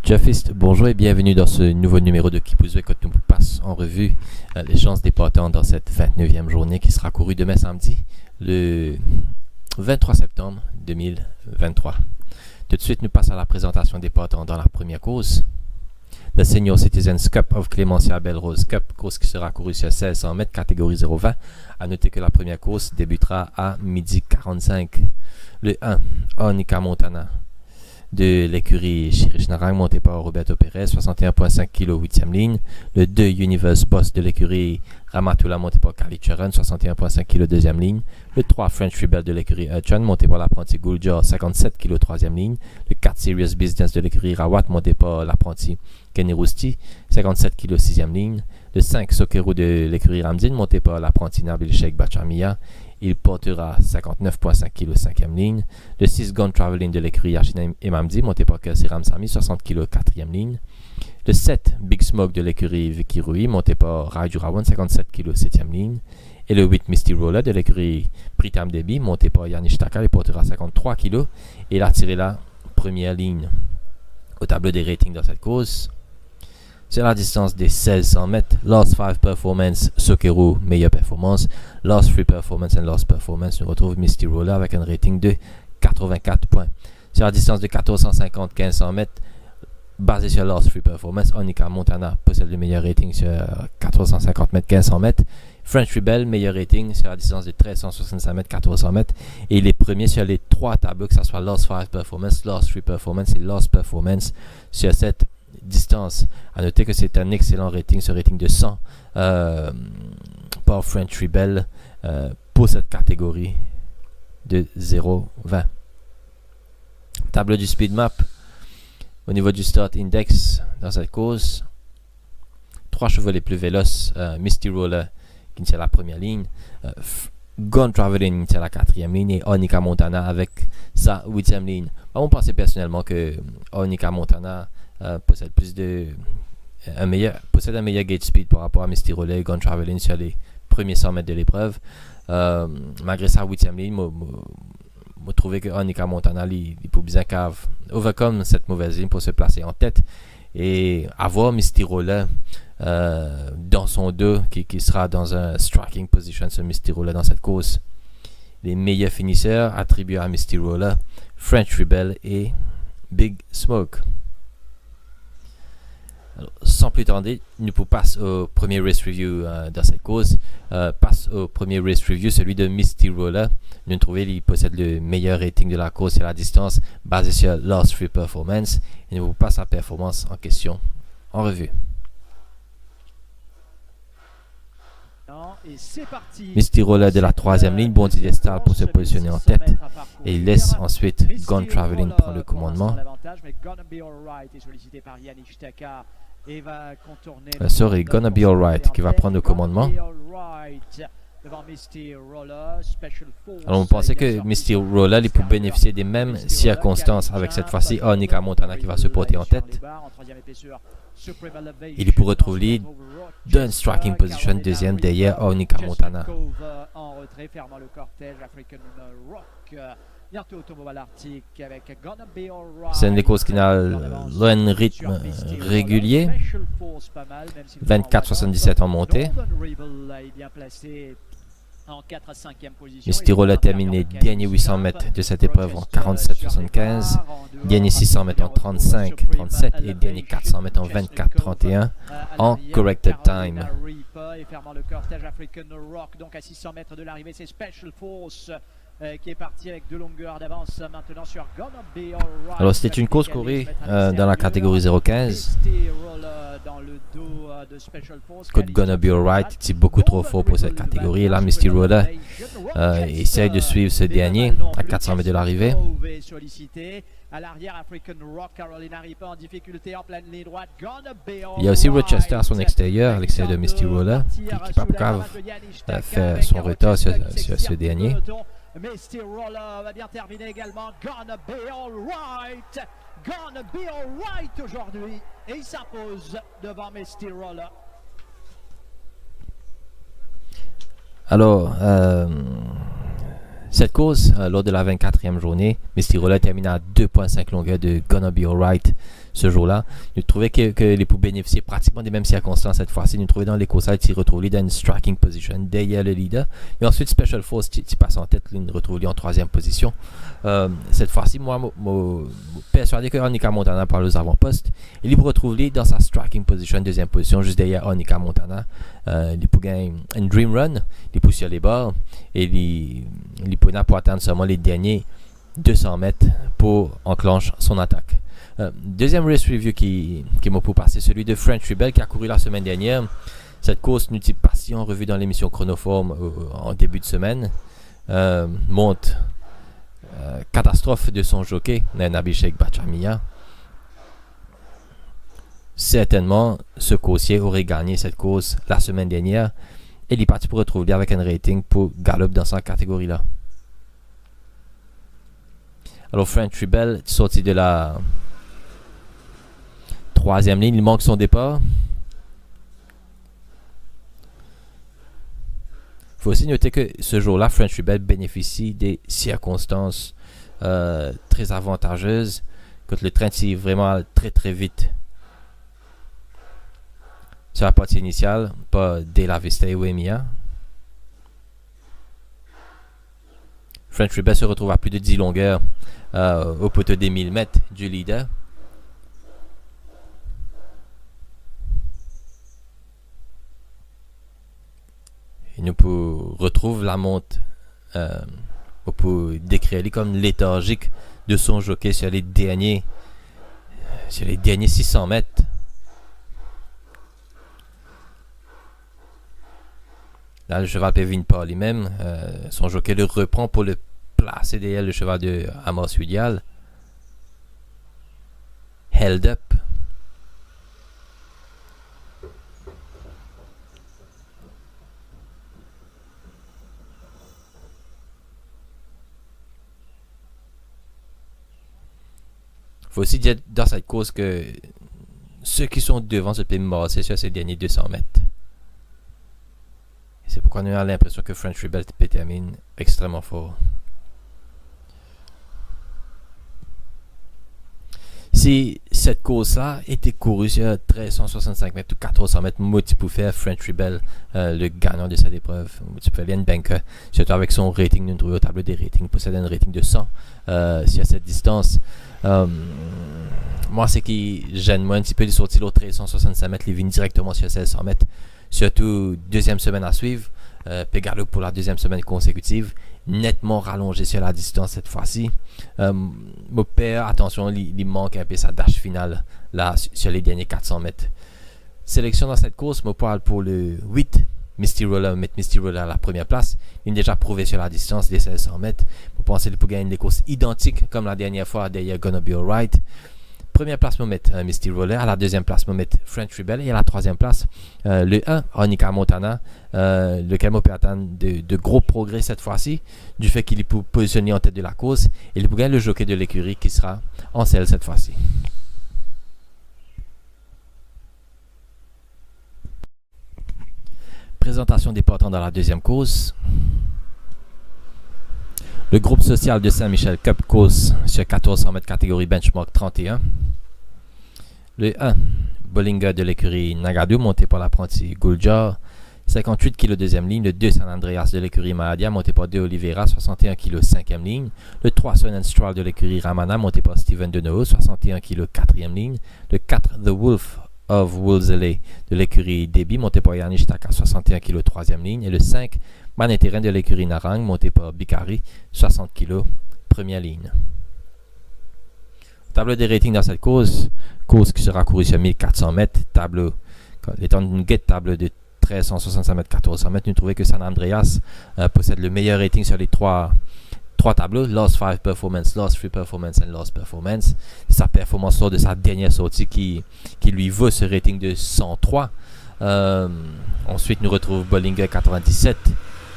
Jeffist, bonjour et bienvenue dans ce nouveau numéro de Kipuzo quand nous passe en revue les chances des partants dans cette 29e journée qui sera courue demain samedi, le 23 septembre 2023. Tout de suite, nous passons à la présentation des partants dans la première course. Le Senior Citizens Cup of Clémentia Belle-Rose Cup, course qui sera courue sur 1600 mètres, catégorie 0-20. A noter que la première course débutera à 12h45. Le 1, Onika Montana, de l'écurie Chirish Narang, monté par Roberto Perez, 61,5 kg, 8e ligne. Le 2, Universe Boss, de l'écurie Ramatula, monté par Kali Charan, 61,5 kg, 2e ligne. Le 3, French Rebel, de l'écurie Hutchan, monté par l'apprenti Guljar, 57 kg, 3e ligne. Le 4, Serious Business, de l'écurie Rawat, monté par l'apprenti Kenny Rousti, 57 kg, 6e ligne. Le 5, Sokeru, de l'écurie Ramzin, monté par l'apprenti Nabil Sheikh Bachamia. Il portera 59,5 kg, 5e ligne. Le 6, Gone Traveling, de l'écurie Yashina Emamdi, monté par Kersi Ramsami, 60 kg, 4e ligne. Le 7, Big Smoke, de l'écurie Vicky Rui, monté par Raju Rawan, 57 kg, 7e ligne. Et le 8, Misty Roller, de l'écurie Pritam Debi, monté par Yanish Taka, il portera 53 kg. Et il a tiré la première ligne. Au tableau des ratings dans cette course, sur la distance des 1600 mètres, Last 5 Performance, Sokeru, meilleure performance. Last 3 Performance and Last Performance, nous retrouve Misty Roller avec un rating de 84 points. Sur la distance de 1450-1500 mètres, basé sur Last 3 Performance, Onika Montana possède le meilleur rating sur 1450 mètres, 1500 mètres. French Rebel, meilleur rating sur la distance de 1365 mètres, 1400 mètres. Et il est premier sur les trois tableaux, que ce soit Last 5 Performance, Last 3 Performance et Last Performance sur cette distance. À noter que c'est un excellent rating, ce rating de 100 par French Rebel pour cette catégorie de 0-20. Tableau du speed map. Au niveau du start index dans cette course, 3 chevaux les plus véloces, Misty Roller qui tient la première ligne, Gone Traveling qui tient la 4e ligne et Onika Montana avec sa 8e ligne. On pensait personnellement que Onika Montana possède un meilleur gate speed par rapport à Misty Roller et Gone Traveling sur les premiers 100 mètres de l'épreuve. Malgré sa 8e ligne, je trouvais que Onika Montana il peut bien overcome cette mauvaise ligne pour se placer en tête et avoir Misty Roller dans son dos qui sera dans un striking position sur Misty Roller dans cette course. Les meilleurs finisseurs attribués à Misty Roller, French Rebel et Big Smoke. Alors, sans plus tarder, nous passons au premier race review dans cette course. Passe au premier race review, celui de Misty Roller. Nous trouvons qu'il possède le meilleur rating de la course et la distance basé sur Last 3 Performance. Et nous passons la performance en question en revue. Misty Roller de la 3e ligne bondit des stars pour se positionner en tête et il laisse ensuite Gone Traveling prendre le commandement. Sorry, Gonna Be Alright qui va prendre le commandement. Alors on pensait que Misty Roller il peut bénéficier des mêmes circonstances avec cette fois-ci Onika Montana qui va se porter en tête. Il pourrait retrouver d'un striking position deuxième derrière Onika Montana. C'est une course qui a un rythme régulier, 24,77 en montée. Misty Roller a terminé dernier 800 mètres de cette épreuve en 47,75, dernier 600 mètres en 35,37 et dernier 400 mètres en 24,31 en corrected time. Qui est parti avec 2 longueurs d'avance maintenant sur Gonna Be Alright. Alors c'était une course courue dans la catégorie 0,15. Code Gonna Be Alright c'est beaucoup trop fort pour cette catégorie. Et là Misty Roller essaye de suivre ce dernier à 400 mètres de l'arrivée. Il y a aussi Rochester à son extérieur, à l'extérieur de Misty Roller, qui pas capable de faire son retard sur ce dernier. Misty Roller va bien terminer également. Gonna Be Alright. Gonna Be Alright aujourd'hui. Et il s'impose devant Misty Roller. Alors, Cette course, lors de la 24e journée, Misty Roller termine à 2,5 longueurs de Gonna Be Alright ce jour-là. Nous trouvions que les poules bénéficiaient pratiquement des mêmes circonstances cette fois-ci. Nous trouvions dans les courses, ils retrouvent dans une striking position derrière le leader. Et ensuite, Special Force, qui passe en tête, nous retrouvons en 3e position. Cette fois-ci, moi, persuadé que Onika Montana par les avant-postes, il vous retrouve dans sa striking position, 2e position, juste derrière Onika Montana. Il peut gagner un dream run, il pousse sur les bords et il peut pour atteindre seulement les derniers 200 mètres pour enclencher son attaque. Deuxième race review qui m'a pour passer, celui de French Rebel qui a couru la semaine dernière. Cette course, nous pas si on revu dans l'émission Chronoform en début de semaine, monte catastrophe de son jockey, Abhishek Bachamiya. Certainement, ce coursier aurait gagné cette course la semaine dernière et il est parti pour retrouver avec un rating pour Gallup dans cette catégorie-là. Alors, French Rebel, sorti de la 3e ligne, il manque son départ. Il faut aussi noter que ce jour-là, French Rebel bénéficie des circonstances très avantageuses quand le train tire vraiment très très vite. Sur la partie initiale, pas De La Vista et Wemia. French Rebel se retrouve à plus de 10 longueurs au poteau des 1000 mètres du leader. Et nous retrouve la monte, on peut décrire comme léthargique de son jockey sur les derniers 600 mètres. Là, le cheval Pevin par lui-même, son jockey le reprend pour le placer derrière le cheval de Amos Widial. Held up. Il faut aussi dire dans cette course que ceux qui sont devant se peuvent masser sur ces derniers 200 mètres. Et c'est pourquoi on a l'impression que French Rebel termine extrêmement fort. Si cette course-là était courue sur 1365 mètres ou 1400 mètres, moi tu peux faire French Rebel le gagnant de cette épreuve. Tu peux faire bien banker, surtout avec son rating, nous trouvons au tableau des ratings, il possède un rating de 100 sur cette distance. Moi, c'est qui gêne moi un petit peu de sortir l'autre 1365 mètres, il vient directement sur 1600 mètres. Surtout deuxième semaine à suivre, Pegalo pour la deuxième semaine consécutive, nettement rallongé sur la distance cette fois-ci. Mon père, attention, il manque un peu sa dash finale là sur les derniers 400 mètres. Sélection dans cette course, je parle pour le 8, Misty Roller, mettre Misty Roller à la première place. Il a déjà prouvé sur la distance des 1600 mètres. Je pense qu'il peut gagner des courses identiques comme la dernière fois derrière Gonna Be Alright. Première place, je vais mettre Misty Roller. À la deuxième place, je vais mettre French Rebel. Et à la troisième place, le 1, Onika Montana, lequel peut attendre de gros progrès cette fois-ci, du fait qu'il est positionné en tête de la course. Et il peut gagner le jockey de l'écurie qui sera en selle cette fois-ci. Présentation des partants dans la deuxième course. Le groupe social de Saint-Michel Cup course sur 1400 mètres catégorie benchmark 31. Le 1, Bollinger de l'écurie Nagadu monté par l'apprenti Guljar, 58 kg deuxième ligne. Le 2, San Andreas de l'écurie Mahadia monté par De Oliveira, 61 kg cinquième ligne. Le 3, Sun Stroll de l'écurie Ramana monté par Steven Deneuve, 61 kg quatrième ligne. Le 4, The Wolf of Wolseley de l'écurie Debi monté par Yannick Taka, 61 kg troisième ligne. Et le 5, Manéterrain de l'écurie Narang monté par Bikari, 60 kg première ligne. Tableau des ratings dans cette course qui sera courue sur 1400 mètres, tableau étant une guette table de 1365 mètres, 1400 mètres, nous trouvons que San Andreas possède le meilleur rating sur les trois tableaux, Last 5 Performance, Last 3 Performance et Last Performance. Sa performance lors de sa dernière sortie qui lui vaut ce rating de 103. Ensuite, nous retrouvons Bollinger 97,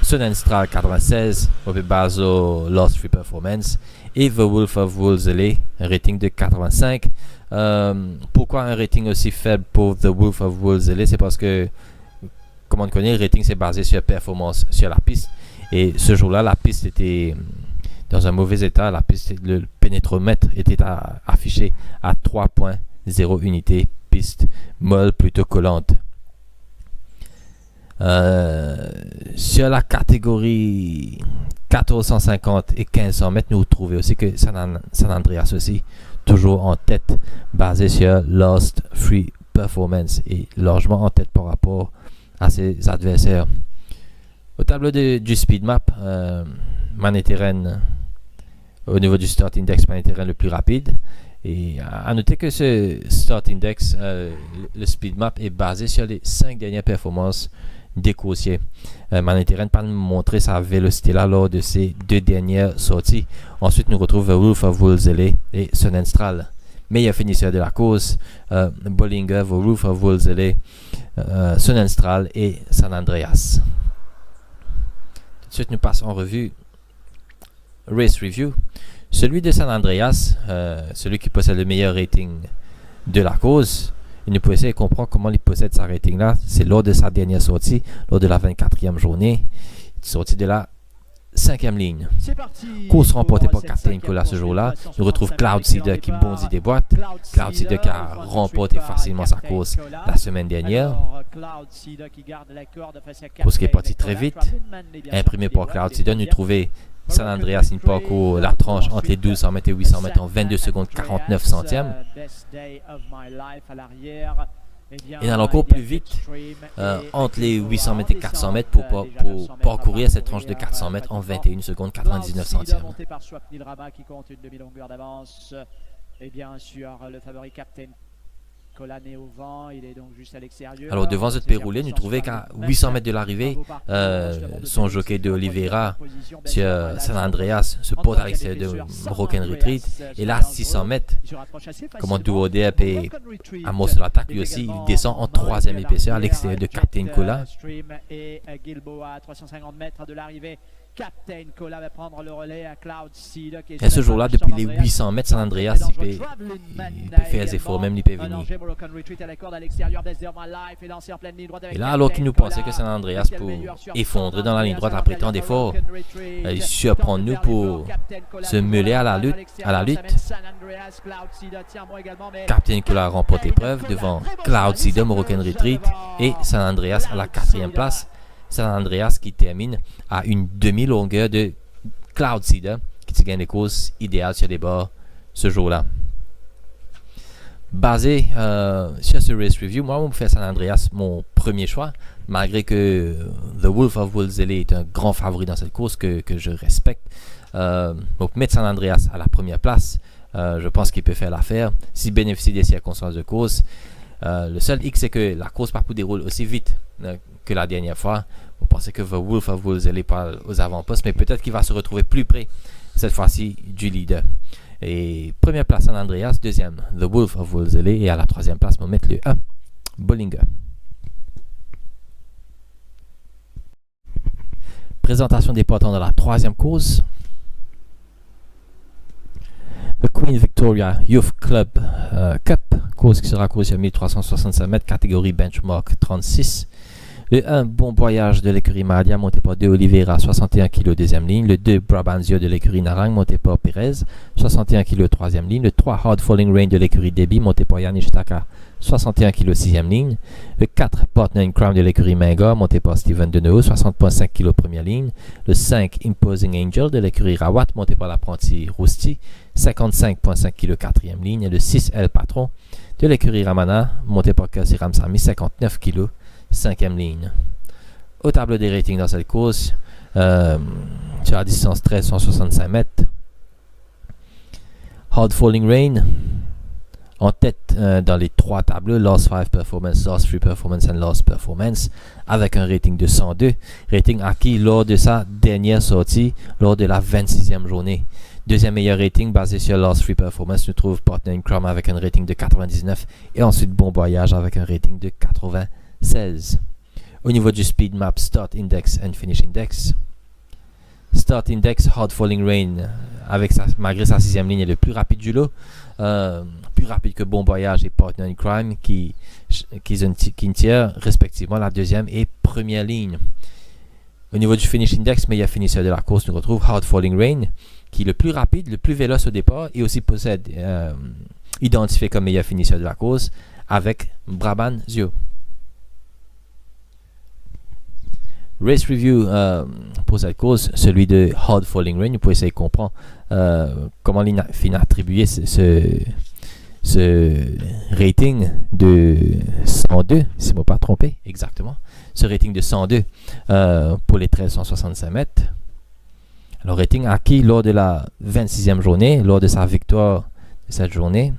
Sonnenstrahl 96, Bazo Lost Free Performance et The Wolf of Wolseley, un rating de 85. Pourquoi un rating aussi faible pour The Wolf of Wolseley? C'est parce que, comme on connaît, le rating c'est basé sur performance sur la piste Et ce jour-là, la piste était dans un mauvais état. Le pénétromètre était affiché à 3.0 unités. Piste molle plutôt collante. Sur la catégorie 1450 et 1500 mètres, nous trouvons aussi que San Andreas aussi, toujours en tête, basé sur Lost Free Performance et largement en tête par rapport à ses adversaires. Au tableau du speed map, Manetheren, au niveau du start index, Manetheren le plus rapide. Et à noter que ce start index, le speed map est basé sur les 5 dernières performances des coursiers. Manetheren pas nous montrer sa vélocité là lors de ses 2 dernières sorties. Ensuite, nous retrouvons Wolf of Wolseley et Sonnenstrahl. Meilleur finisseur de la course, Bollinger, Wolf of Wolseley, Sonnenstrahl et San Andreas. Tout de suite, nous passons en revue Race Review. Celui de San Andreas, celui qui possède le meilleur rating de la course, et nous pouvons essayer de comprendre comment il possède sa rating-là. C'est lors de sa dernière sortie, lors de la 24e journée, sortie de la 5e ligne. Course remportée par Captain Cola ce jour-là. Nous retrouve Cloudseeder qui bondit des boîtes. Cloudseeder qui a remporté facilement sa course la semaine dernière. Course qui est partie très vite. Imprimé par Cloudseeder, nous trouvons San Andreas Parcours la tranche entre les 1200 mètres et 800 mètres en 22 secondes 49 centièmes. Et dans encore plus vite entre les 800 mètres et 400 mètres pour parcourir cette tranche de 400 mètres en 21 secondes 99 centièmes. Et bien sûr, le favori Captain Cola n'est au vent, il est donc juste à l'extérieur. Alors devant cette péroulée, nous trouvons qu'à 800 mètres de l'arrivée, son jockey de Oliveira sur San Andreas se porte à l'extérieur de Moroccan Retreat. Et là, 600 mètres, comme Duodep et Amos l'attaque lui aussi, il descend en 3e épaisseur à l'extérieur de Captain Cola. Et Gilboa à 350 mètres de l'arrivée. Captain Cola va prendre le relais à Cloudseeder. Et ce jour-là, depuis les 800 mètres, San Andreas, il peut faire des efforts, même il peut venir. Et là, alors qu'il nous pensait que San Andreas pour effondrer dans la ligne droite après tant d'efforts, il surprend nous pour se mêler à la lutte. Captain Cola remporte l'épreuve devant Cloudseeder, Moroccan Retreat et San Andreas à la 4e place. San Andreas qui termine à une demi-longueur de Cloudseeder qui gagne les courses idéales sur les bords ce jour-là. Basé sur ce race review, moi, on fait San Andreas mon premier choix, malgré que The Wolf of Wolseley est un grand favori dans cette course que je respecte. Donc mettre San Andreas à la première place, je pense qu'il peut faire l'affaire s'il bénéficie des circonstances de course. Le seul hic, c'est que la course par coup déroule aussi vite que la dernière fois. On pensait que The Wolf of Wolseley pas aux avant-postes, mais peut-être qu'il va se retrouver plus près cette fois-ci du leader. Et première place San Andreas, deuxième The Wolf of Wolseley et à la 3e place on va mettre le 1 Bollinger. Présentation des partants dans la 3e course. The Queen Victoria Youth Club Cup, course qui sera courue sur 1365 mètres, catégorie benchmark 36. Le 1 Bon Voyage de l'écurie Madia, monté par 2 Oliveira, 61 kg, 2e ligne. Le 2 Brabantio de l'écurie Narang, monté par Perez, 61 kg, 3e ligne. Le 3 Hard Falling Rain de l'écurie Debbie, monté par Yannick Taka, 61 kg, 6e ligne. Le 4 Partner in Crime de l'écurie Menga, monté par Steven Deneuve, 60,5 kg, première ligne. Le 5 Imposing Angel de l'écurie Rawat, monté par l'apprenti Rousti, 55,5 kg, 4e ligne. Et le 6 El Patron de l'écurie Ramana, monté par Kelsey Ramsamy, 59 kg, 5e ligne. Au tableau des ratings dans cette course, sur la distance 1365 mètres, Hard Falling Rain en tête dans les 3 tableaux, Lost 5 Performance, Lost 3 Performance et Lost Performance, avec un rating de 102, rating acquis lors de sa dernière sortie lors de la 26e journée. Deuxième meilleur rating basé sur Lost 3 Performance, nous trouve Partner in Crime avec un rating de 99 et ensuite Bon Voyage avec un rating de 96. Au niveau du Speed Map, Start Index and Finish Index. Start Index, Hard Falling Rain, malgré sa 6e ligne, est le plus rapide du lot. Plus rapide que Bon Voyage et Partner in Crime qui tirent respectivement la 2e et 1re ligne. Au niveau du finish index, meilleur finisseur de la course, nous retrouve Hard Falling Rain, qui est le plus rapide, le plus véloce au départ et aussi possède identifié comme meilleur finisseur de la course avec Brabham Zio. Race review pour cette course, celui de Hard Falling Rain. Vous pouvez essayer de comprendre comment il a attribué ce rating de 102, si je ne me pas trompé, exactement. Ce rating de 102 pour les 1365 mètres. Alors, rating acquis lors de la 26e journée, lors de sa victoire de cette journée.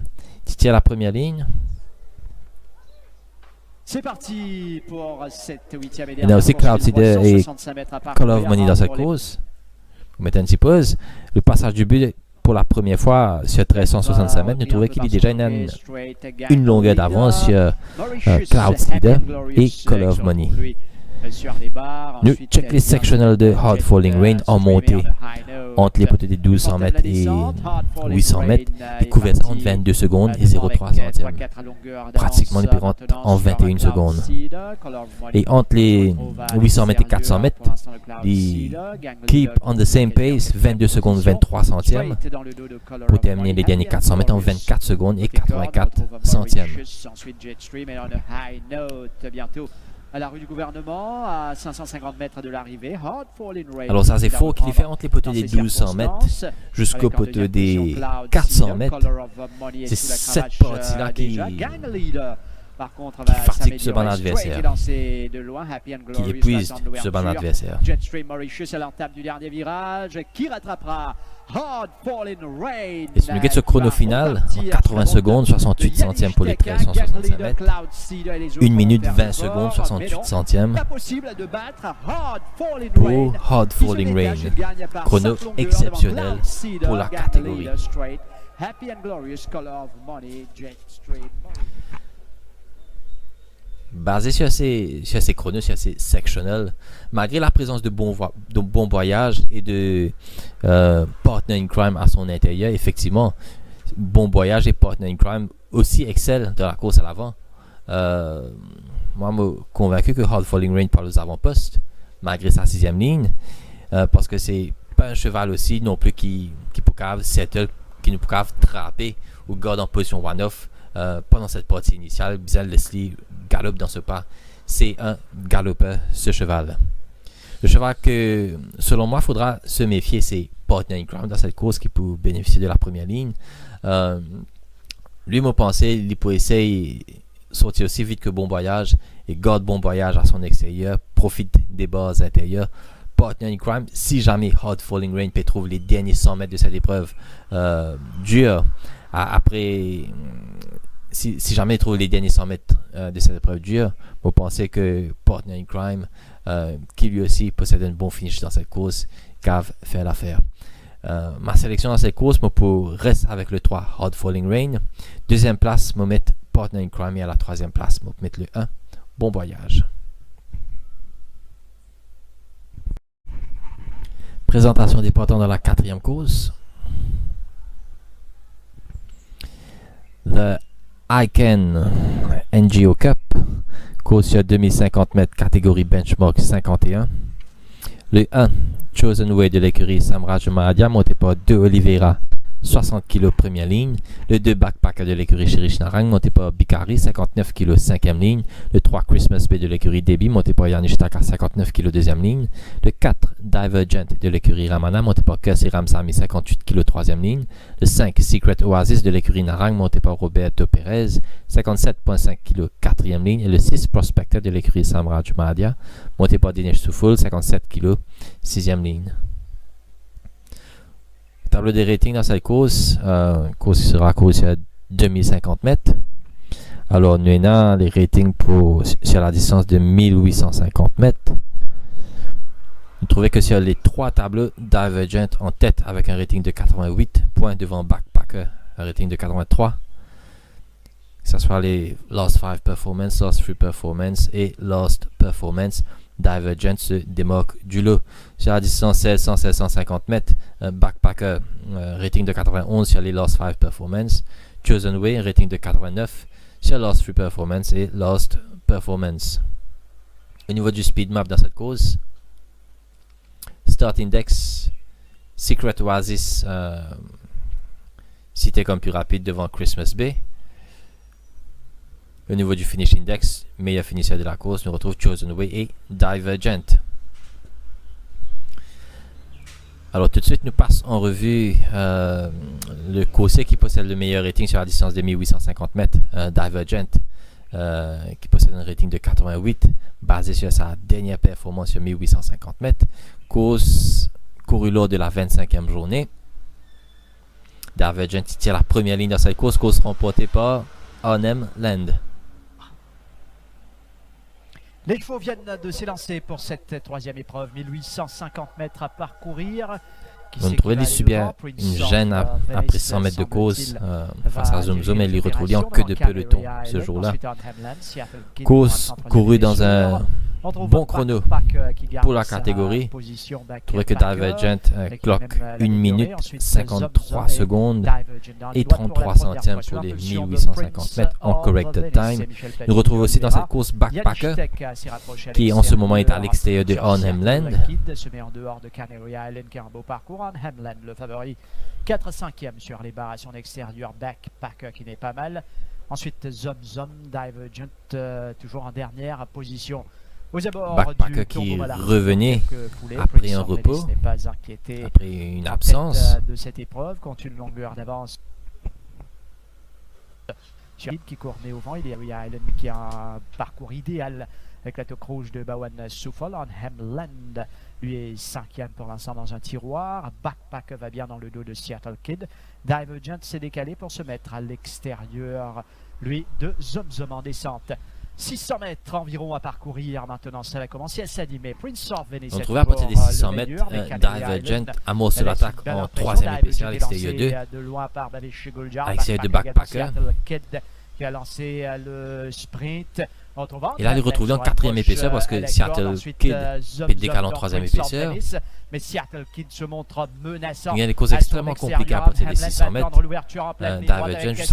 Titi à la première ligne. C'est parti pour cette 8e et dernière. Il y a aussi Cloud Seeder et Call of Money dans cette course. Vous mettez une petite pause. Le passage du but pour la première fois sur 1365 mètres, nous trouvons qu'il est déjà une longueur d'avance sur Cloud Seeder et Call of Money. Nous check les sectionals de Hard Falling Rain en montée entre les poteaux des 1200 mètres et 800 mètres. Les couverts entre 22 secondes et 0,3 centièmes. Pratiquement les plus en 21 secondes. Et entre les 800 mètres et 400 mètres, les keep on the same pace, 22 secondes 23 centièmes. Pour terminer les derniers 400 mètres en 24 secondes et 84 centièmes. À la rue du gouvernement, à 550 mètres de l'arrivée. Alors ça c'est faux qu'il est fait entre les poteaux des 1200 mètres jusqu'au poteau des 400 mètres. C'est cette partie-là qui fatigue ce banc adversaire, qui épuise ce banc adversaire. Jetstream Mauritius à l'entame du dernier virage, qui rattrapera Hard Falling Rain. Et si nous guettons ce chrono final, en 80 secondes, 68 centièmes pour les 1365 mètres, 1 minute 20 secondes, 68 centièmes pour Hard Falling Rain. Chrono exceptionnel pour la catégorie. Basé sur ces chronos, sur ces sectionals, malgré la présence de bon voyage et de partner in crime à son intérieur, effectivement, bon voyage et partner in crime aussi excellent dans la course à l'avant. Moi, je suis convaincu que Hard Falling Rain parle aux avant-postes, malgré sa 6e ligne, parce que c'est pas un cheval aussi non plus qui peut settle, qui nous peut trapper ou garder en position one-off pendant cette partie initiale. Bizarre Leslie galope dans ce pas. C'est un galopeur, ce cheval. Le cheval que, selon moi, il faudra se méfier, c'est Partner in Crime dans cette course qui peut bénéficier de la première ligne. Lui, m'a pensé, il peut essayer de sortir aussi vite que Bon Voyage et garde Bon Voyage à son extérieur, profite des bases intérieures. Partner in Crime, si jamais Hard Falling Rain peut trouver les derniers 100 mètres de cette épreuve dure, après... Si jamais il trouve les derniers 100 mètres de cette épreuve dure, vous pensez que Partner in Crime, qui lui aussi possède un bon finish dans cette course, cave faire l'affaire. Ma sélection dans cette course, pour reste avec le 3 Hard Falling Rain. Deuxième place, je mettre Partner in Crime, et à la troisième place, je mettre le 1 Bon Voyage. Présentation des partants dans la 4e course. The Icon NGO Cup, course sur 2050 mètres, catégorie benchmark 51. Le 1, Chosen Way de l'écurie Samraj Mahadia, monté par 2 Oliveira, 60 kg première ligne. Le 2 Backpacker de l'écurie Shirish Narang, monté par Bikari, 59 kg 5e ligne. Le 3 Christmas Bay de l'écurie Debbie, monté par Yanish Taka, 59 kg 2e ligne. Le 4 Divergent de l'écurie Ramana, monté par Kersi Ramsami, 58 kg 3e ligne. Le 5 Secret Oasis de l'écurie Narang, monté par Roberto Perez, 57,5 kg 4e ligne. Et le 6 Prospector de l'écurie Samraj Mahadia, monté par Dinesh Soufoul, 57 kg 6e ligne. Tableau des ratings dans cette course. Course qui sera course à 2050 mètres. Alors, nous avons les ratings sur la distance de 1850 mètres. Vous trouvez que sur les 3 tableaux, Divergent en tête avec un rating de 88 points devant Backpacker, un rating de 83. Que ce soit les Last 5 Performance, Last 3 Performance et Last Performance. Divergent se démarque du lot. Sur la distance 1600-1650 mètres, Backpacker, rating de 91 sur les Last 5 Performance. Chosen Way, rating de 89 sur Last 3 Performance et Last Performance. Au niveau du speed map dans cette course, Start Index, Secret Oasis cité comme plus rapide devant Christmas Bay. Au niveau du Finish Index, meilleur finisseur de la course, nous retrouve Chosen Way et Divergent. Alors tout de suite, nous passons en revue le coursier qui possède le meilleur rating sur la distance de 1850 mètres, Divergent, qui possède un rating de 88, basé sur sa dernière performance sur 1850 mètres. Course courue lors de la 25e journée. Divergent tire la première ligne dans cette course remportée par Arnhem Land. Les chevaux viennent de s'élancer pour cette troisième épreuve, 1850 mètres à parcourir. On trouvait les subir une gêne après 100 mètres de course face à Zoom Zoom et les retrouver en queue de peloton ce jour-là. Course courue dans un bon chrono pour la catégorie. Je trouvais que Divergent cloque 1 minute 53 secondes et 33 centièmes pour les 1850 mètres en corrected time. Nous retrouvons aussi dans cette course Backpacker qui en ce moment est à l'extérieur de Arnhem Land. Se met en dehors de Canary Island qui a un beau parcours. Arnhem Land le favori, 4-5e sur les barres à son extérieur. Backpacker qui n'est pas mal. Ensuite Zoom Zoom, Divergent toujours en dernière position. Aux abords Backpacker qui revenait après un repos, après une absence de cette épreuve, compte une longueur d'avance sur qui court nez au vent. Il y a Island qui a un parcours idéal avec la toque rouge de Bowen Souffle. Arnhem Land lui est 5e pour l'instant dans un tiroir. Backpacker va bien dans le dos de Seattle Kid. Divergent s'est décalé pour se mettre à l'extérieur, lui, de Zoom Zoom en descente. 600 mètres environ à parcourir maintenant, ça va commencer à s'animer. Prince of Venice. On trouvait à partir des 600 mètres, Divergent amorce l'attaque en troisième épaisseur à l'extérieur 2, à l'extérieur de Backpacker. Qui a lancé le sprint. Et là, il retrouve en quatrième épaisseur parce que Seattle Kid est décalé en troisième épaisseur. Mais Seattle Kid se montre menaçant. Il y a des causes extrêmement compliquées à partir des 600 mètres. Divergent, juste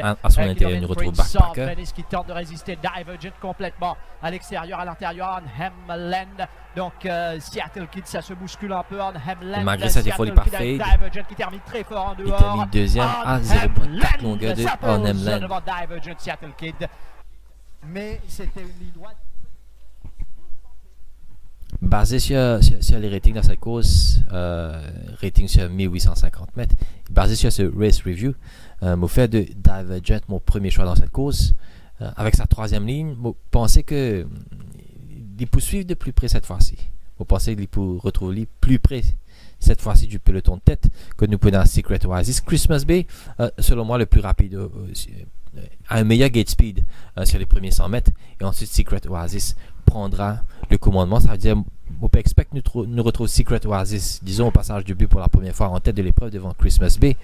à son intérieur, nous retrouve Backpacker. Qui tente de résister, Divergent complètement à l'extérieur, à l'intérieur, Arnhem Land. Donc Seattle Kid, ça se bouscule un peu. Arnhem Land. Malgré cet effort, il parfait. Divergent qui termine très fort en dehors. Il termine deuxième à 0.4 longueur de Arnhem Land. Devant Divergent, Seattle Kid. Mais c'était une ligne droite. Basé sur les ratings dans cette course, rating sur 1850 mètres, basé sur ce race review, m'a fait de Divergent mon premier choix dans cette course. Avec sa troisième ligne, je pensais qu'il peut suivre de plus près cette fois-ci. Je pensais qu'il peut retrouver plus près cette fois-ci du peloton de tête que nous prenons dans Secret Oasis. Christmas Bay, selon moi, le plus rapide, a un meilleur gate speed sur les premiers 100 mètres. Et ensuite, Secret Oasis prendra le commandement. Ça veut dire, on peut expecter que nous retrouve Secret Oasis, disons, au passage du but pour la première fois en tête de l'épreuve devant Christmas Bay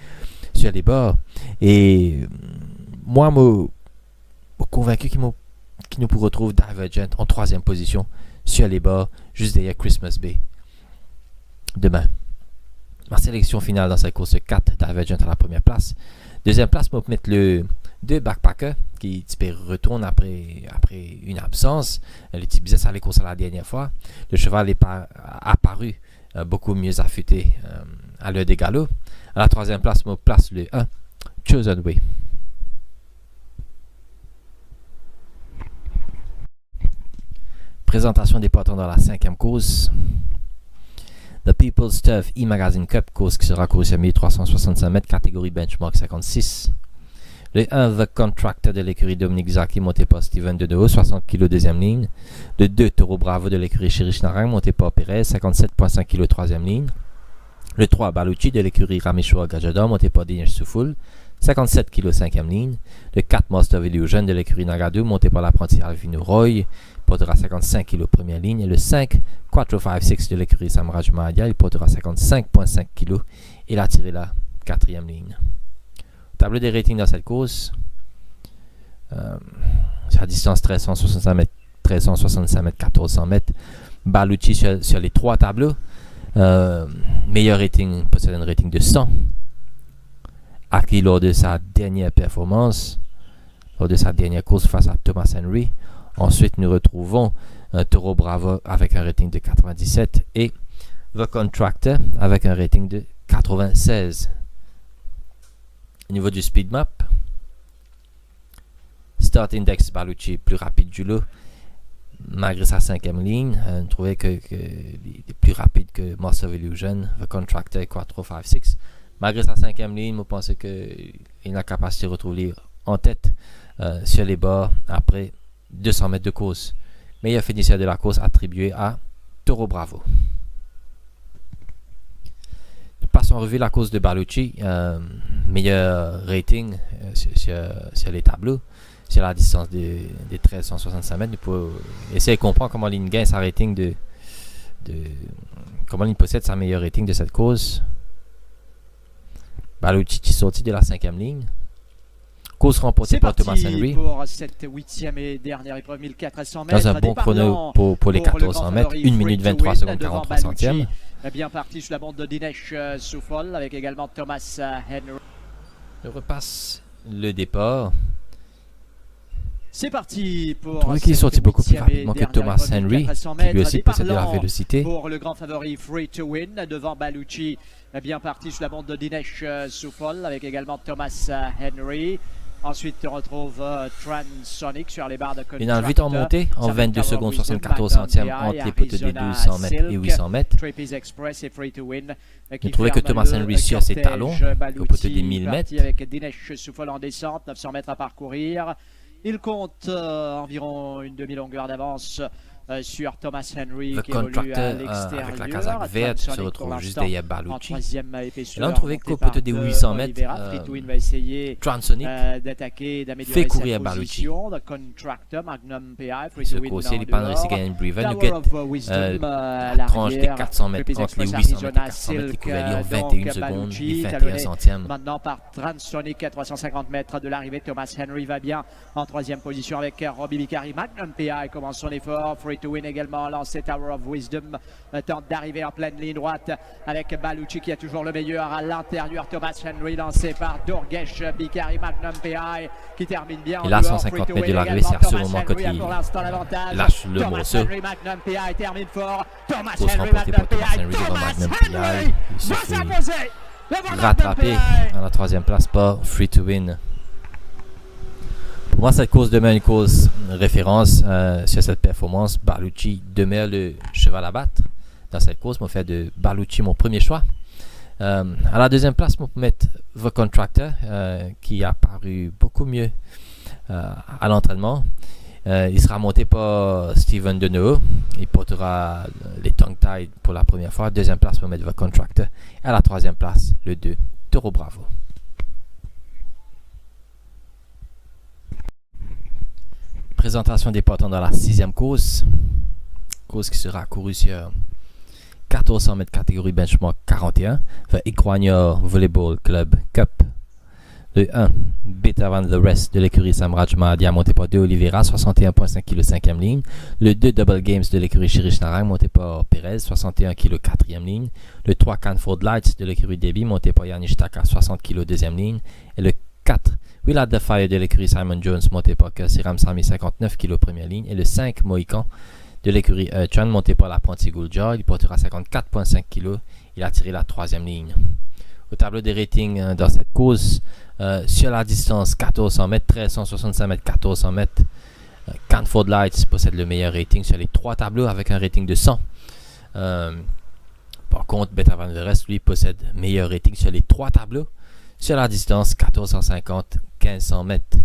sur les bords. Et moi, je suis convaincu qu'il nous peut retrouver Divergent en troisième position sur les bords, juste derrière Christmas Bay demain. Ma sélection finale dans cette course 4, Divergent à la première place. Deuxième place, on peut mettre le 2 Backpacker qui retourne après une absence. Le type business allait courser la dernière fois. Le cheval est apparu beaucoup mieux affûté à l'heure des galops. À la troisième place, on place le 1 Chosen Way. Présentation des partants dans la cinquième course. The People's Turf E-Magazine Cup, course qui sera courue sur 1365 mètres, catégorie benchmark 56. Le 1 The Contractor de l'écurie Dominique Zaki, monté par Steven Deneau, 60 kg deuxième ligne. Le 2 Taureau Bravo de l'écurie Chérich Narang, monté par Perez, 57,5 kg troisième ligne. Le 3 Baluchi de l'écurie Raméchoua Gajador, monté par Dinesh Soufoul, 57 kg cinquième ligne. Le 4 Master of Illusion de l'écurie Nagadou, monté par l'apprenti Alvino Roy, portera 55 kg première ligne. Et le 5 456 de l'écurie Samraj Mahadia, il portera 55,5 kg. Et il a tiré la quatrième ligne. Tableau des ratings dans cette course. Sur la distance 1365 mètres, 1400 mètres. Baluchi sur les trois tableaux. Meilleur rating, possède un rating de 100. Acquis lors de sa dernière performance, lors de sa dernière course face à Thomas Henry. Ensuite, nous retrouvons un Taureau Bravo avec un rating de 97 et The Contractor avec un rating de 96. Au niveau du speed map, Start Index Baluchi plus rapide du lot, malgré sa 5e ligne. On trouvait que il est plus rapide que Master of Illusion. The Contractor 4, 5, 6. Malgré sa 5e ligne, je pense qu'il a la capacité de retrouver en tête sur les bords après 200 mètres de course. Meilleur finisseur de la course attribué à Toro Bravo. Nous passons en revue la course de Baluchi. Meilleur rating sur les tableaux. Sur la distance des 1365 mètres, nous pouvons essayer de comprendre comment il gagne sa rating comment il possède sa meilleure rating de cette course. Baluchi qui sortit de la 5e ligne. Course remportée par Thomas Henry. Pour cette 8e et dernière épreuve 1400 mètres. Dans un bon chrono pour les 1400 mètres. 1 minute 23 secondes 43 centièmes. Bien parti sur la bande de Dinesh Souffol avec également Thomas Henry. Je repasse le départ. C'est parti pour. Je trouve qu'il est sorti beaucoup plus rapidement que Thomas Henry, qui lui aussi possède de la vélocité. Pour le grand favori Free to Win devant Baluchi, bien parti sur la bande de Dinesh Souffol avec également Thomas Henry. Ensuite, on retrouve Transonic sur les barres de Contractor. Il a vite en montée en 22 secondes 74 centièmes entre les poteaux des 1200 mètres et 800 mètres. Je trouvais que Thomas Henry sur ses talons au poteau des 1000 mètres. Avec Dinesh Souffol en descente, 900 mètres à parcourir. Il compte environ une demi-longueur d'avance sur Thomas Henry The qui évolue à l'extérieur. Avec la casaque verte se retrouve juste derrière Baluchi. Et là on trouvait qu'au poteau des 800 mètres, Transonic fait courir Baluchi. Ce coursier, il pas réussi à gagner une Breven. La tranche des 400 mètres entre les 800 mètres et 400 mètres, il couvrait en 21 secondes et 21 centièmes. Maintenant par Transonic à 350 mètres de l'arrivée, Thomas Henry va bien en 3e position avec Robbie Vicari. Magnum PI commence son effort. Free to Win également lancé Tower of Wisdom, tente d'arriver en pleine ligne droite avec Baluchi qui a toujours le meilleur à l'intérieur. Thomas Henry lancé par Durgesh Bikari. Magnum PI qui termine bien. Et là 150 mètres de l'arrivée, c'est à ce moment quand il lâche le morceau. Magnum PI termine fort. Thomas Course remportée par Thomas Henry devant Magnum PI. Il se fait rattraper à la 3e place par Free to Win. Pour moi, cette course demeure une course référence sur cette performance. Baluchi demeure le cheval à battre dans cette course. Je fait de Baluchi mon premier choix. À la 2e place, je peux mettre The Contractor qui a paru beaucoup mieux à l'entraînement. Il sera monté par Steven Deneuve. Il portera les tongue tied pour la première fois. 2e place, je peux mettre The Contractor. À la 3e place, le 2, Toro Bravo. Présentation des partants dans la 6e course. Course qui sera courue sur 1400 mètres catégorie benchmark 41. The Equania Volleyball Club Cup. Le 1, Better Than The Rest de l'écurie Samraj Mahadia monté par De Oliveira, 61,5 kg 5e ligne. Le 2, Double Games de l'écurie Shirish Narang monté par Perez, 61 kg 4e ligne. Le 3, Canford Lights de l'écurie Debbie monté par Yanish Taka, 60 kg 2e ligne. Et le 4, Will At The Fire de l'écurie Simon Jones monté par Siram Sami, 59 kg première ligne. Et le 5, Mohican de l'écurie Chan monté par l'apprenti Guljar, il portera 54,5 kg. Il a tiré la 3e ligne. Au tableau des ratings dans cette course, sur la distance 1400 mètres, 1365 mètres, 1400 mètres, Canford Lights possède le meilleur rating sur les 3 tableaux avec un rating de 100. Par contre, Better Than The Rest, lui, possède meilleur rating sur les 3 tableaux sur la distance 1450, 1500 mètres.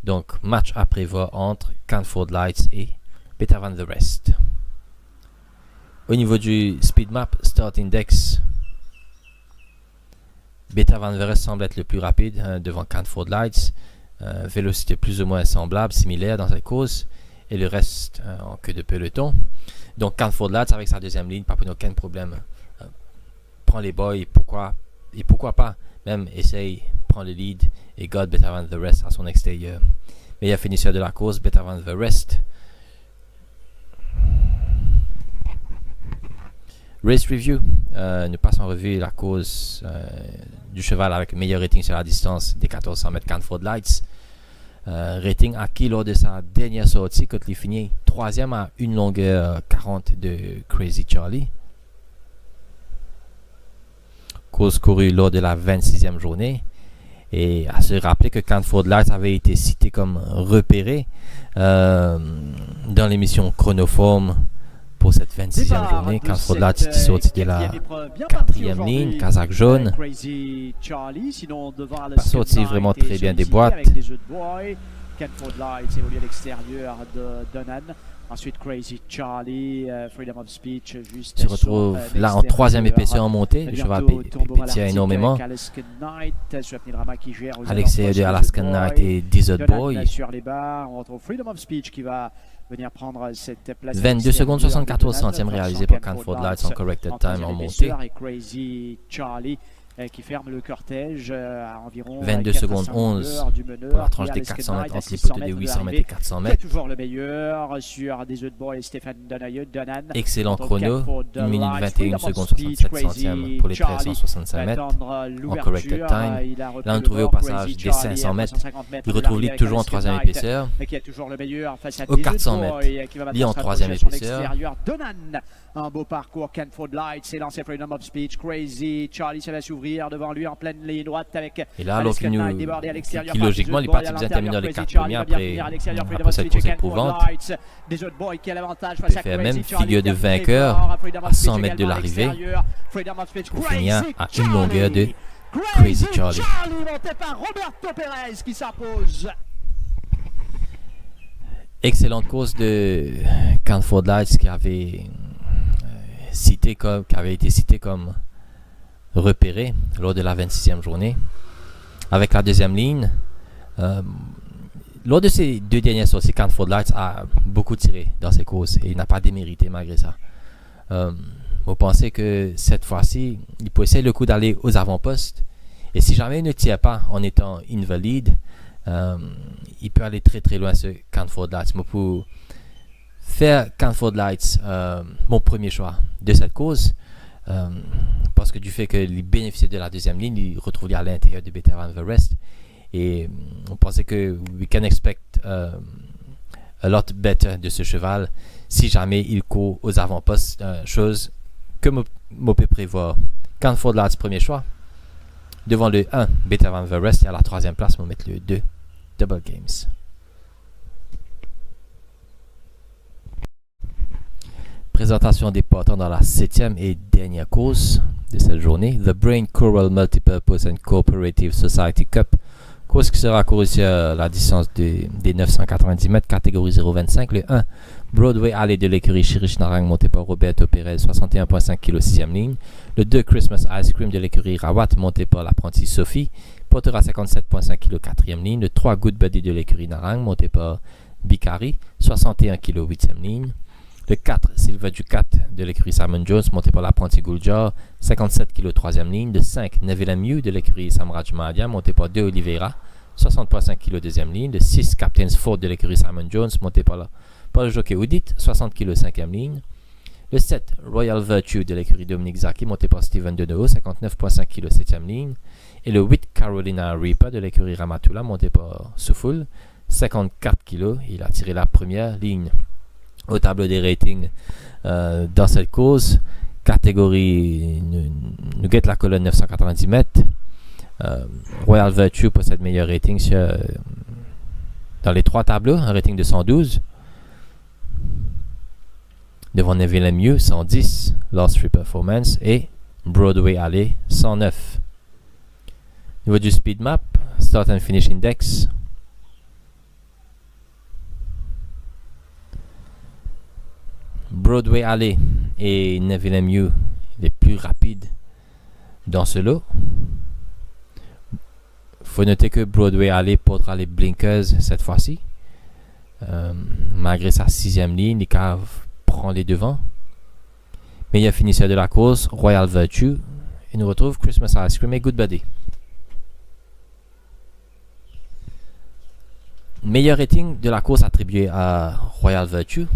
Donc, match à prévoir entre Canford Lights et Better Than The Rest. Au niveau du speed map, Start Index, Better Than The Rest semble être le plus rapide devant Canford Lights. Vélocité plus ou moins semblable, similaire dans cette course. Et le reste en queue de peloton. Donc Canford Lights avec sa 2e ligne, pas pour aucun problème. Prend les boys et pourquoi pas même essaye, prend le lead et garde Better Than The Rest à son extérieur. Meilleur finisseur de la course, Better Than The Rest. Race Review, nous passons en revue la course du cheval avec le meilleur rating sur la distance des 1400 mètres Canford Lights. Rating acquis lors de sa dernière sortie quand il finit 3e à une longueur 40 de Crazy Charlie. course courue lors de la 26e journée. Et à se rappeler que Canford Lights avait été cité comme repéré dans l'émission Chronoform pour cette 26e journée. Canford Lights qui sorti de la 4e ligne, Kazakh jaune. Pas sorti vraiment très bien des boîtes. Canford Lights évolue à l'extérieur de Donan. Ensuite, Crazy Charlie, Freedom of Speech, juste se retrouve là en 3e épaisseur en montée. Le cheval pétillait énormément. À l'extérieur de Alaskan Knight et Desert Boy. Sur les barres, on retrouve Freedom of Speech qui va venir prendre cette place. 22 secondes 74 centièmes réalisé par Canford Lights en corrected time en montée. Et Crazy Charlie qui ferme le cortège à environ 22 secondes 11 pour la tranche des 400 mètres entre les poteaux des 800 mètres et 400 mètres. Toujours le meilleur sur des Boy et Stéphane Donan. Excellent chrono, 1 minute 21 secondes 67 centièmes pour les 1365 mètres en corrected time. Là on trouvé au passage des 500 mètres. Il retrouve Lee toujours en 3e épaisseur. Au 400 mètres, Lee en 3e épaisseur. Un beau parcours, Canford Lights, c'est lancé Freedom of Speech, Crazy Charlie, ça va s'ouvrir devant lui en pleine ligne droite avec. Et là, alors qui logiquement, les parties bien terminent les 4 premiers après cette course éprouvante. Il peut faire même figure de vainqueur à 100 mètres de l'arrivée pour finir à une longueur de Crazy Charlie. Excellente course de Canford Lights qui avait été cité comme repéré lors de la 26e journée. Avec la deuxième ligne, lors de ces deux dernières sorties, Canford Lights a beaucoup tiré dans ses courses et il n'a pas démérité malgré ça. Vous pensez que cette fois-ci, il peut essayer le coup d'aller aux avant-postes et si jamais il ne tire pas en étant invalide, il peut aller très très loin ce Canford Lights. Mais pour faire Canford Lights mon premier choix de cette course, parce que du fait qu'il bénéficiait de la deuxième ligne, il retrouve à l'intérieur de Better Than the Rest et on pensait que we can expect a lot better de ce cheval si jamais il court aux avant-postes, chose que je peux prévoir. Canford Lights premier choix devant le 1 Better Than the Rest et à la 3e place on va mettre le 2 Double Games. Présentation des partants dans la 7e et dernière course de cette journée, The Brain Coral Multipurpose and Cooperative Society Cup, course qui sera courue sur la distance des 990 mètres, catégorie 0,25. Le 1 Broadway Alley de l'écurie Chirish Narang monté par Roberto Perez, 61,5 kg 6e ligne. Le 2 Christmas Ice Cream de l'écurie Rawat monté par l'apprenti Sophie, portera 57,5 kg 4e ligne. Le 3 Good Buddy de l'écurie Narang monté par Bikari, 61 kg 8e ligne. Le 4, Silva Ducat de l'écurie Simon Jones, monté par l'apprenti Guljar, 57 kg 3e ligne. Le 5, Neville Mew de l'écurie Samraj Mahdia, monté par De Oliveira, 60,5 kg 2e ligne. Le 6, Captain's Ford de l'écurie Simon Jones, monté par le jockey Oudit, 60 kg 5e ligne. Le 7, Royal Virtue de l'écurie Dominique Zaki, monté par Steven Deneau, 59,5 kg 7e ligne. Et le 8, Carolina Reaper de l'écurie Ramatula, monté par Soufoul, 54 kg. Il a tiré la première ligne au tableau des ratings dans cette course. Catégorie, nous guette la colonne 990 mètres. Royal Virtue possède meilleur rating dans les trois tableaux, un rating de 112. Devant Neville Mew, 110, Lost Free Performance et Broadway Alley, 109. Au niveau du speed map, Start and Finish Index, Broadway Alley et Neville Mew les plus rapides dans ce lot. Faut noter que Broadway Alley portera les blinkers cette fois-ci. Malgré sa 6e ligne, les caves prend les devants. Meilleur finisseur de la course, Royal Virtue. Et nous retrouve Christmas Ice Cream et Good Buddy. Meilleur rating de la course attribué à Royal Virtue,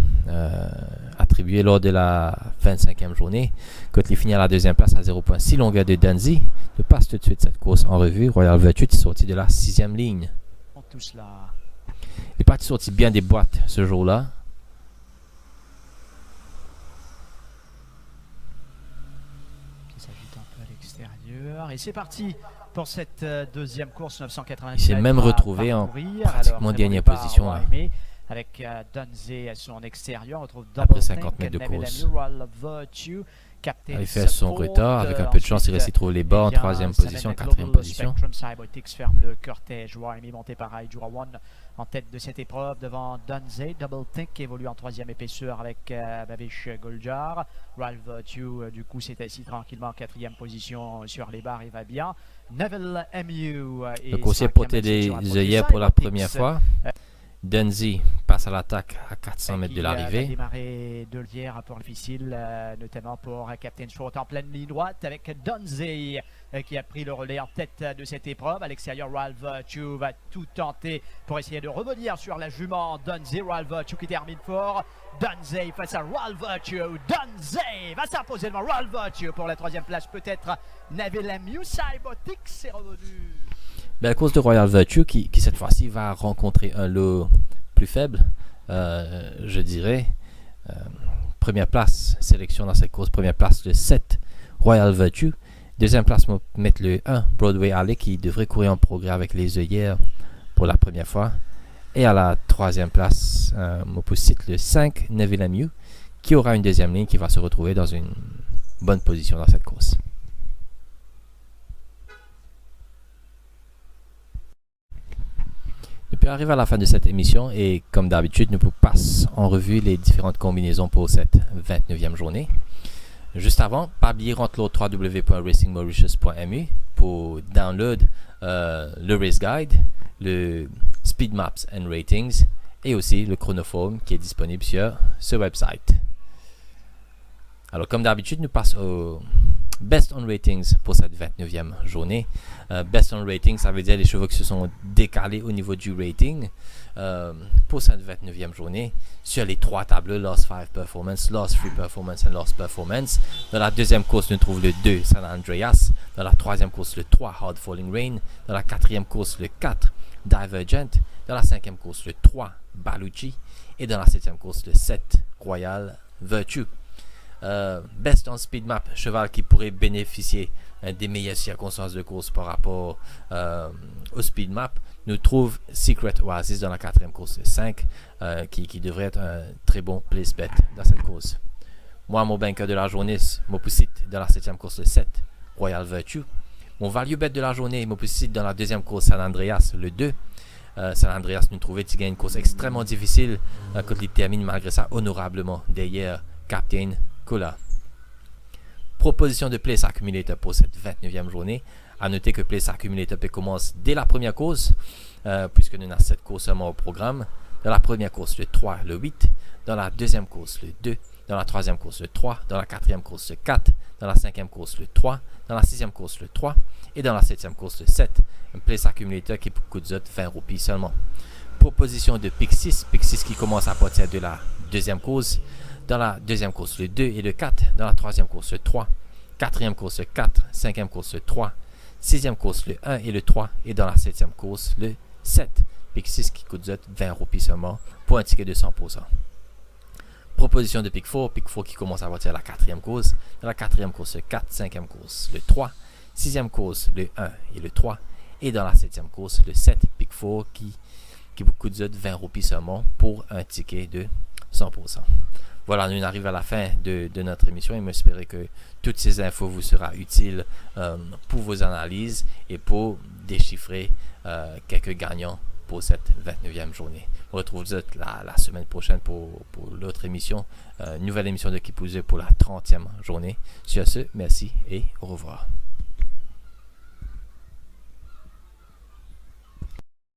attribué lors de la 25e journée. Quand il finit à la 2e place à 0,6 longueur de Danzy. Je passe tout de suite cette course en revue. Royal Virtue est sorti de la 6e ligne. Il est parti sorti bien des boîtes ce jour-là. l'extérieur. Et c'est parti pour cette deuxième course 980. Il s'est même retrouvé en pratiquement dernière position. Avec Dunsey à son extérieur. On retrouve après 50 mètres de course. Il fait son retard. Avec un peu de chance, il réussit à trouver les bas en troisième position, en quatrième position. Cybertix ferme le cortège. Wyoming monté par Aijurawan en tête de cette épreuve devant Dunsey. Double Think qui évolue en troisième épaisseur avec Babish Goljar. Ralph Virtue, du coup, s'est assis tranquillement en quatrième position sur les barres. Il va bien. Neville MU. Le coursier portait des œillères pour la première fois. Dunsey passe à l'attaque à 400 mètres de l'arrivée. Démarré de l'hier, rapport difficile, notamment pour Captain Short en pleine ligne droite avec Dunsey qui a pris le relais en tête de cette épreuve. À l'extérieur, Ralph Virtue va tout tenter pour essayer de revenir sur la jument Dunsey. Ralph Virtue qui termine fort. Dunsey face à Ralph Virtue. Dunsey va s'imposer devant Ralph Virtue pour la troisième place. Peut-être Neville MU. Cybotix est revenu. La course de Royal Virtue qui cette fois-ci va rencontrer un lot plus faible, je dirais. Première place, sélection dans cette course, première place le 7 Royal Virtue. Deuxième place, on va mettre le 1 Broadway Alley qui devrait courir en progrès avec les œillères pour la première fois. Et à la troisième place, on peut citer le 5 Neville MU qui aura une deuxième ligne qui va se retrouver dans une bonne position dans cette course. Depuis arriver à la fin de cette émission et comme d'habitude, nous passons en revue les différentes combinaisons pour cette 29e journée. Juste avant, pas oublier rentre l'autre www.racingmauritius.mu pour download le Race Guide, le Speed Maps and Ratings et aussi le chronophone qui est disponible sur ce website. Alors comme d'habitude, nous passons au Best on Ratings pour cette 29e journée. Best on Ratings, ça veut dire les chevaux qui se sont décalés au niveau du rating pour cette 29e journée sur les trois tableaux, Lost 5 Performance, Lost 3 Performance et Lost Performance. Dans la deuxième course, nous trouvons le 2 San Andreas. Dans la troisième course, le 3 Hard Falling Rain. Dans la quatrième course, le 4 Divergent. Dans la cinquième course, le 3 Baluchi. Et dans la septième course, le 7 Royal Virtue. Best on Speed Map, cheval qui pourrait bénéficier des meilleures circonstances de course par rapport au Speed Map. Nous trouve Secret Oasis dans la quatrième course 5 qui devrait être un très bon place bet dans cette course. Moi, mon banker de la journée, Mopusite dans la septième course 7 Royal Virtue. Mon value bet de la journée, Mopusite dans la deuxième course San Andreas le 2. San Andreas nous trouvait qu'il gagne une course extrêmement difficile quand il termine malgré ça honorablement derrière Captain Cola. Proposition de Place Accumulator pour cette 29e journée. A noter que Place Accumulator commence dès la première course, puisque nous avons 7 courses seulement au programme. Dans la première course, le 3, le 8. Dans la deuxième course, le 2. Dans la troisième course, le 3. Dans la quatrième course, le 4. Dans la cinquième course, le 3. Dans la sixième course, le 3. Et dans la septième course, le 7. Un Place Accumulator qui coûte 20 roupies seulement. Proposition de Pick 6. Pick 6 qui commence à partir de la deuxième course. Dans la deuxième course, le 2 et le 4. Dans la troisième course, le 3. Quatrième course, le 4. Cinquième course, le 3. Sixième course, le 1 et le 3. Et dans la septième course, le 7. Pick 6 qui coûte 20 roupies seulement pour un ticket de 100%. Proposition de Pick 4. Pick 4 qui commence à partir de la quatrième course. Dans la quatrième course, le 4. Cinquième course, le 3. Sixième course, le 1 et le 3. Et dans la septième course, le 7. Pick 4 qui vous coûte 20 roupies seulement pour un ticket de 100%. Voilà, nous arrivons à la fin de notre émission et j'espère que toutes ces infos vous seront utiles pour vos analyses et pour déchiffrer quelques gagnants pour cette 29e journée. On retrouve la semaine prochaine pour l'autre émission, nouvelle émission de Kipouze pour la 30e journée. Sur ce, merci et au revoir.